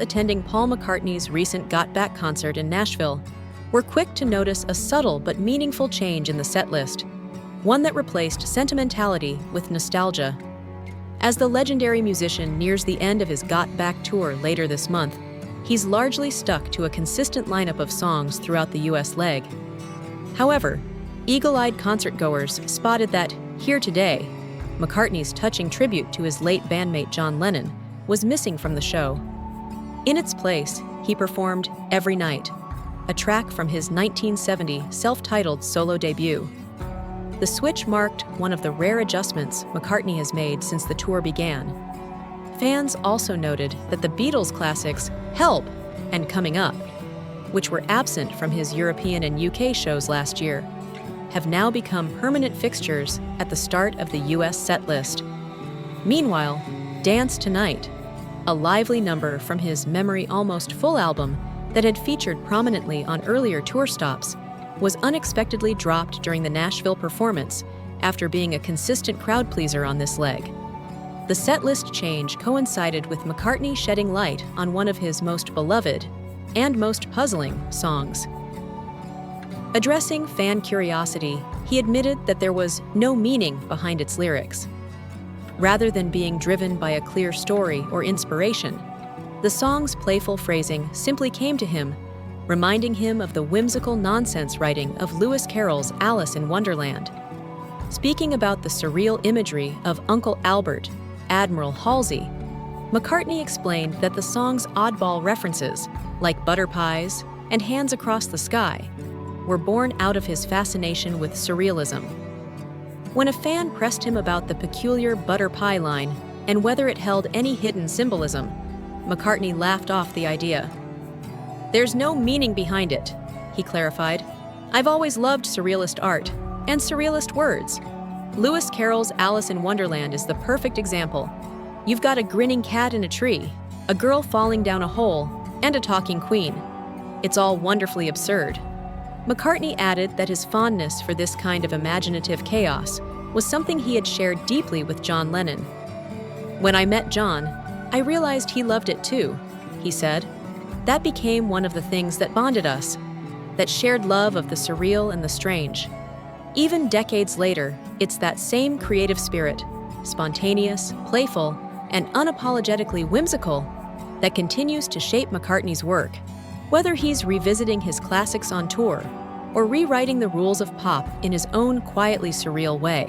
attending Paul McCartney's recent Got Back concert in Nashville were quick to notice a subtle but meaningful change in the setlist, one that replaced sentimentality with nostalgia. As the legendary musician nears the end of his Got Back tour later this month, he's largely stuck to a consistent lineup of songs throughout the US leg. However, eagle-eyed concertgoers spotted that, Here Today, McCartney's touching tribute to his late bandmate John Lennon, was missing from the show. In its place, he performed Every Night, a track from his 1970 self-titled solo debut. The switch marked one of the rare adjustments McCartney has made since the tour began. Fans also noted that the Beatles classics Help and Coming Up, which were absent from his European and UK shows last year, have now become permanent fixtures at the start of the US setlist. Meanwhile, Dance Tonight, a lively number from his Memory Almost Full album that had featured prominently on earlier tour stops, was unexpectedly dropped during the Nashville performance after being a consistent crowd pleaser on this leg. The setlist change coincided with McCartney shedding light on one of his most beloved and most puzzling songs. Addressing fan curiosity, he admitted that there was no meaning behind its lyrics. Rather than being driven by a clear story or inspiration, the song's playful phrasing simply came to him, reminding him of the whimsical nonsense writing of Lewis Carroll's Alice in Wonderland. Speaking about the surreal imagery of Uncle Albert, Admiral Halsey, McCartney explained that the song's oddball references, like butter pies and Hands Across the Sky, were born out of his fascination with surrealism. When a fan pressed him about the peculiar butter pie line and whether it held any hidden symbolism, McCartney laughed off the idea. "There's no meaning behind it," he clarified. "I've always loved surrealist art and surrealist words. Lewis Carroll's Alice in Wonderland is the perfect example. You've got a grinning cat in a tree, a girl falling down a hole, and a talking queen. It's all wonderfully absurd." McCartney added that his fondness for this kind of imaginative chaos was something he had shared deeply with John Lennon. "When I met John, I realized he loved it too," he said. "That became one of the things that bonded us, that shared love of the surreal and the strange. Even decades later, it's that same creative spirit, spontaneous, playful, and unapologetically whimsical, that continues to shape McCartney's work, whether he's revisiting his classics on tour or rewriting the rules of pop in his own quietly surreal way."